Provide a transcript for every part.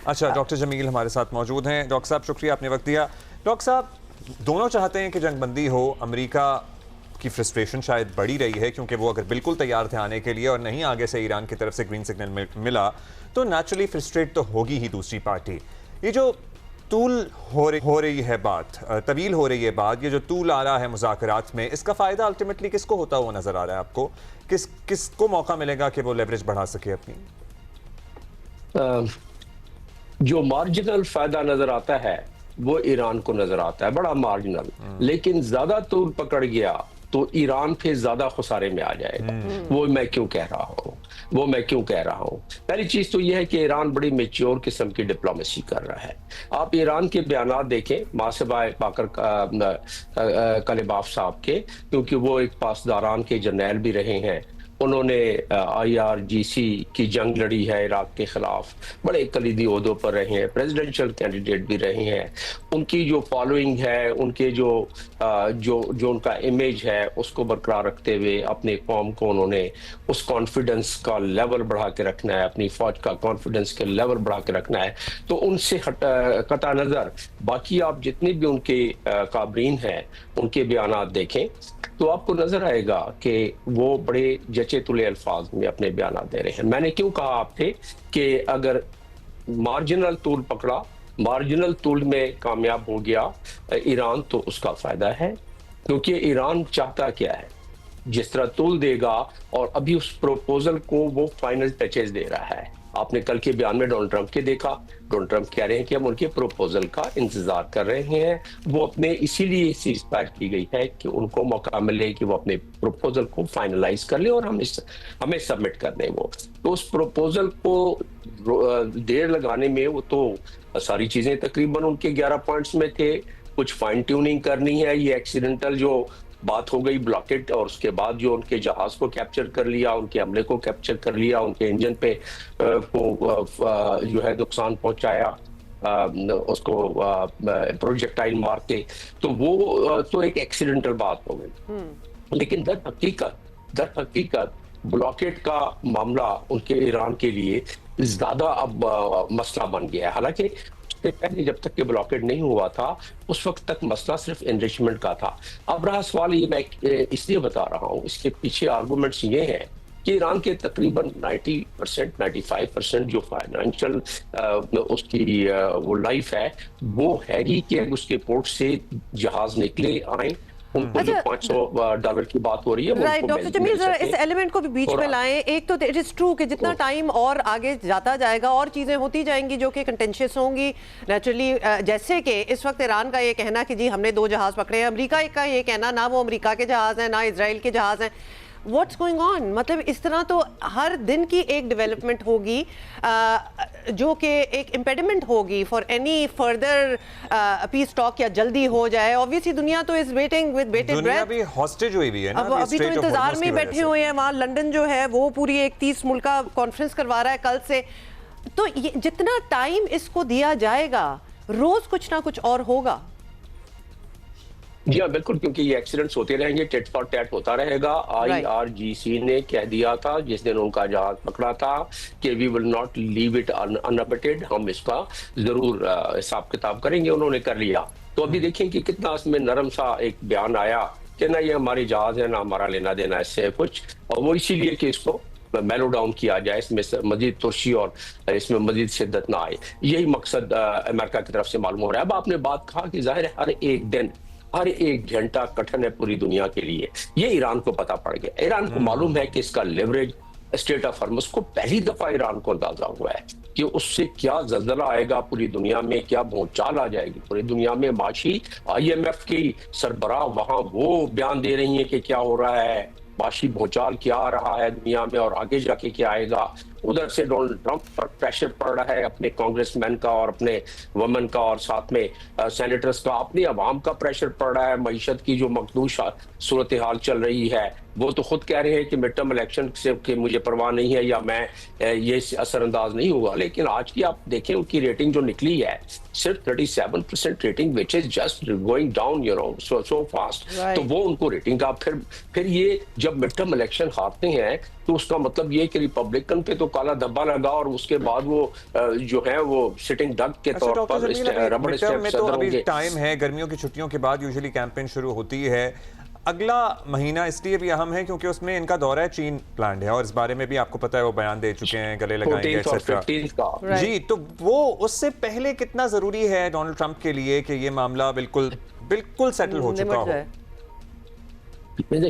अच्छा, डॉक्टर जमील हमारे साथ मौजूद हैं। डॉक्टर साहब शुक्रिया, आपने वक्त दिया। डॉक्टर साहब, दोनों चाहते हैं कि जंगबंदी हो। अमेरिका की फ्रस्ट्रेशन शायद बढ़ी रही है क्योंकि वो अगर बिल्कुल तैयार थे आने के लिए और नहीं आगे से ईरान की तरफ से ग्रीन सिग्नल मिला तो नेचुरली फ्रस्ट्रेट तो होगी ही दूसरी पार्टी। ये जो तूल हो रही है बात, तवील हो रही है बात, ये जो तूल आ रहा है मुज़ाकरात में, इसका फ़ायदा अल्टीमेटली किसको होता हुआ नज़र आ रहा है आपको? किसको मौका मिलेगा कि वो लेवरेज बढ़ा सके अपनी? जो मार्जिनल फायदा नजर आता है वो ईरान को नजर आता है, बड़ा मार्जिनल। लेकिन ज्यादा तूल पकड़ गया तो ईरान फिर ज्यादा खुसारे में आ जाएगा। वो मैं क्यों कह रहा हूँ पहली चीज तो यह है कि ईरान बड़ी मेच्योर किस्म की डिप्लोमेसी कर रहा है। आप ईरान के बयानात देखें मासिबाए बाकर कलिबाफ साहब के, क्योंकि वो एक पासदारान के जर्नैल भी रहे हैं। उन्होंने IRGC की जंग लड़ी है इराक के खिलाफ, बड़े कलीदी ओहदों पर रहे हैं, प्रेसिडेंशियल कैंडिडेट भी रहे हैं। उनकी जो फॉलोइंग है, उनके जो उनका इमेज है उसको बरकरार रखते हुए अपने कौम को उन्होंने उस कॉन्फिडेंस का लेवल बढ़ा के रखना है, अपनी फौज का कॉन्फिडेंस के लेवल बढ़ा के रखना है। तो उनसे कता नजर बाकी आप जितने भी उनके काबरीन हैं उनके बयानात देखें तो आपको नजर आएगा कि वो बड़े जचे तुले अल्फाज में अपने बयान दे रहे हैं। मैंने क्यों कहा आपसे कि अगर मार्जिनल तूल पकड़ा, मार्जिनल तूल में कामयाब हो गया ईरान तो उसका फायदा है, क्योंकि ईरान चाहता क्या है, जिस तरह तूल देगा और अभी उस प्रपोजल को वो फाइनल टचेस दे रहा है। आपने कल के बयान में डोनाल्ड ट्रंप के देखा, डोनाल्ड ट्रंप कह रहे हैं कि हम उनके प्रपोजल का इंतजार कर रहे हैं। वो अपने इसीलिए सीज फायर की गई है कि उनको मौका मिले कि वो अपने प्रपोजल को फाइनलाइज कर ले और हमें सबमिट कर दें। वो तो उस प्रपोजल को देर लगाने में वो तो सारी चीजें तकरीबन उनके 11 पॉइंट्स में थे। कुछ फाइन ट्यूनिंग करनी है, ये एक्सीडेंटल जो बात हो गई ब्लॉकेट, और उसके बाद जो उनके जहाज को कैप्चर कर लिया, उनके हमले को कैप्चर कर लिया, उनके इंजन पे को जो है नुकसान पहुंचाया, उसको प्रोजेक्टाइल मार के, तो वो तो एक एक्सीडेंटल बात हो गई। लेकिन दर हकीकत ब्लॉकेट का मामला उनके ईरान के लिए ज्यादा अब मसला बन गया है। हालांकि पहले जब तक के ब्लॉकेट नहीं हुआ था उस वक्त तक मसला सिर्फ एनरिचमेंट का था। अब रहा सवाल ये, मैं इसलिए बता रहा हूँ, इसके पीछे आर्गुमेंट्स ये हैं कि ईरान के तकरीबन 90% 95% जो फाइनेंशियल उसकी वो लाइफ है वो है ही कि उसके पोर्ट से जहाज निकले आए, उनको जो $500 की बात हो रही है। राइट डॉक्टर जमील, जरा इस एलिमेंट को भी बीच में लाएं। एक तो इट इज ट्रू कि जितना टाइम और आगे जाता जाएगा और चीजें होती जाएंगी जो कि कंटेंशियस होंगी नेचुरली, जैसे कि इस वक्त ईरान का ये कहना कि जी हमने 2 जहाज पकड़े हैं, अमेरिका का ये कहना ना वो अमेरिका के जहाज हैं ना इजराइल के जहाज हैं। What's going on? मतलब इस तरह तो हर दिन की एक डेवलपमेंट होगी जो कि एक इम्पेडिमेंट होगी for any further piece talk या जल्दी हो जाए। ऑब्वियसली दुनिया तो इज वेटिंग विद बेटेड ब्रेथ। अभी हॉस्टेज हुई भी है ना, अभी तो इंतजार में बैठे हुए हैं। वहाँ लंदन जो है वो पूरी एक 30 मुल्क का कॉन्फ्रेंस करवा रहा है कल से। तो ये जितना टाइम इसको दिया जाएगा रोज कुछ ना कुछ और होगा। जी हाँ बिल्कुल, क्योंकि ये एक्सीडेंट्स होते रहेंगे, टेट फॉर टैट होता रहेगा। IRGC ने कह दिया था जिस दिन उनका जहाज पकड़ा था कि we will not leave it unabated, हम इसका जरूर हिसाब किताब करेंगे। उन्होंने कर लिया। तो अभी देखें कि कितना इसमें नरम सा एक बयान आया कि ना ये हमारे जहाज है ना हमारा लेना देना इससे कुछ, और वो इसीलिए कि इसको मेलो डाउन किया जाए, इसमें मजीद तुर्शी और इसमें मजीद शिद्दत ना आए। यही मकसद अमेरिका की तरफ से मालूम हो रहा है। अब आपने बात कहा कि जाहिर है हर एक दिन हर एक घंटा कठिन है पूरी दुनिया के लिए, ये ईरान को पता पड़ गया। ईरान को मालूम है कि इसका लेवरेज स्टेट ऑफ हॉर्मुज को पहली दफा ईरान को अंदाजा हुआ है कि उससे क्या जल्जला आएगा पूरी दुनिया में, क्या भूचाल आ जाएगी पूरी दुनिया में। माशी IMF की सरबराह वहां वो बयान दे रही है कि क्या हो रहा है, माशी भूचाल क्या आ रहा है दुनिया में और आगे जाके क्या आएगा। उधर से डोनाल्ड ट्रंप पर प्रेशर पड़ रहा है, अपने कांग्रेसमैन का और अपने वुमेन का और साथ में सेनेटर्स का, अपनी अवाम का प्रेशर पड़ रहा है। मईशत की जो मखदूश सूरत हाल चल रही है, वो तो खुद कह रहे हैं कि मिड टर्म इलेक्शन से कि मुझे परवाह नहीं है या मैं ये असरअंदाज नहीं हुआ। लेकिन आज की आप देखें उनकी रेटिंग जो निकली है सिर्फ 37% rating, which is just going down you know so fast. तो वो उनको रेटिंग का फिर ये जब मिड टर्म इलेक्शन हारते हैं तो उसका मतलब ये कि रिपब्लिकन पे तो तो काला धब्बा लगा और उसके बाद वो जो है वो सिटिंग डक के अच्छा तौर डॉक्टर पर जमील, अभी रबड़ midterm में स्टेप तो सदर अभी होंगे। टाइम है, गर्मियों की छुट्टियों के बाद यूजुअली कैंपेन शुरू होती है। अगला महीना इसलिए भी अहम है क्योंकि उसमें इनका दौरा है चीन प्लान्ड है, और इस बारे में भी आपको पता है वो बयान दे चुके हैं, गले लगाएंगे 14th और एक्सेट्रा 15th का। Right. जी, तो वो उससे पहले कितना जरूरी है डोनाल्ड ट्रंप के लिए कि ये मामला बिल्कुल बिल्कुल सेटल हो चुका निमट हो? जाए।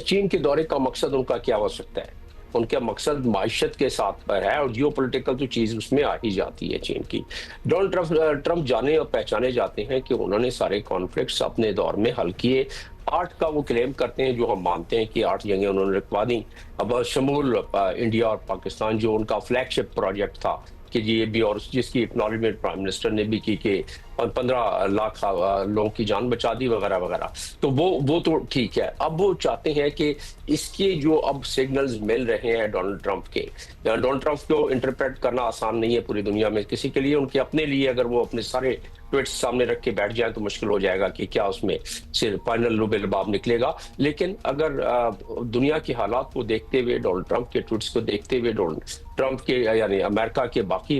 चीन के दौरे का मकसद उनका क्या हो सकता है? उनका मकसद माइशत के साथ पर है और जियोपॉलिटिकल तो चीज उसमें आ ही जाती है चीन की। डोनाल्ड ट्रंप जाने और पहचाने जाते हैं कि उन्होंने सारे कॉन्फ्लिक्ट्स अपने दौर में हल किए। 8 का वो क्लेम करते हैं, जो हम मानते हैं कि 8 जगह उन्होंने रखवा दी। अब शमूल इंडिया और पाकिस्तान जो उनका फ्लैगशिप प्रोजेक्ट था कि ये भी, और जिसकी एक्नॉलेजमेंट प्राइम मिनिस्टर ने भी की कि 15 लाख लोगों की जान बचा दी वगैरह वगैरह, तो वो तो ठीक है। अब वो चाहते हैं कि इसके जो अब सिग्नल्स मिल रहे हैं डोनाल्ड ट्रंप के, डोनाल्ड ट्रंप को इंटरप्रेट करना आसान नहीं है पूरी दुनिया में किसी के लिए, उनके अपने लिए अगर वो अपने सारे ट्वीट्स सामने रख के बैठ जाए तो मुश्किल हो जाएगा कि क्या उसमें सिर्फ फाइनल लुबेलबाब निकलेगा। लेकिन अगर दुनिया के हालात को देखते हुए, डोनाल्ड ट्रंप के ट्वीट्स को देखते हुए, डोनाल्ड ट्रंप के यानी अमेरिका के बाकी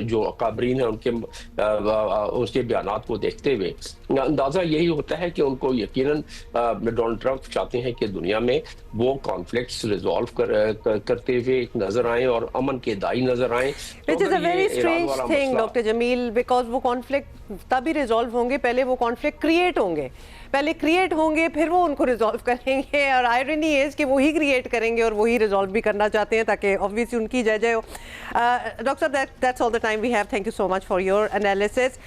जो अकाबरीन है उसके बयानात को देखते हुए अंदाजा यही होता है कि उनको यकीनन डोनाल्ड ट्रंप चाहते हैं कि दुनिया में वो कॉन्फ्लिक्ट्स रिजॉल्व करते हुए नजर आए और अमन के दाई नजर आए। Which is a very strange thing, doctor Jamil, because वो कॉन्फ्लिक्ट तभी रिजॉल्व होंगे, पहले वो कॉन्फ्लिक्ट क्रिएट होंगे, फिर वो उनको रिजॉल्व करेंगे, और आयरनी इज कि वही क्रिएट करेंगे और वही रिजॉल्व भी करना चाहते हैं ताकि ऑब्वियसली उनकी जय जय हो। Doctor, that's all the time we have. Thank you so much for your analysis.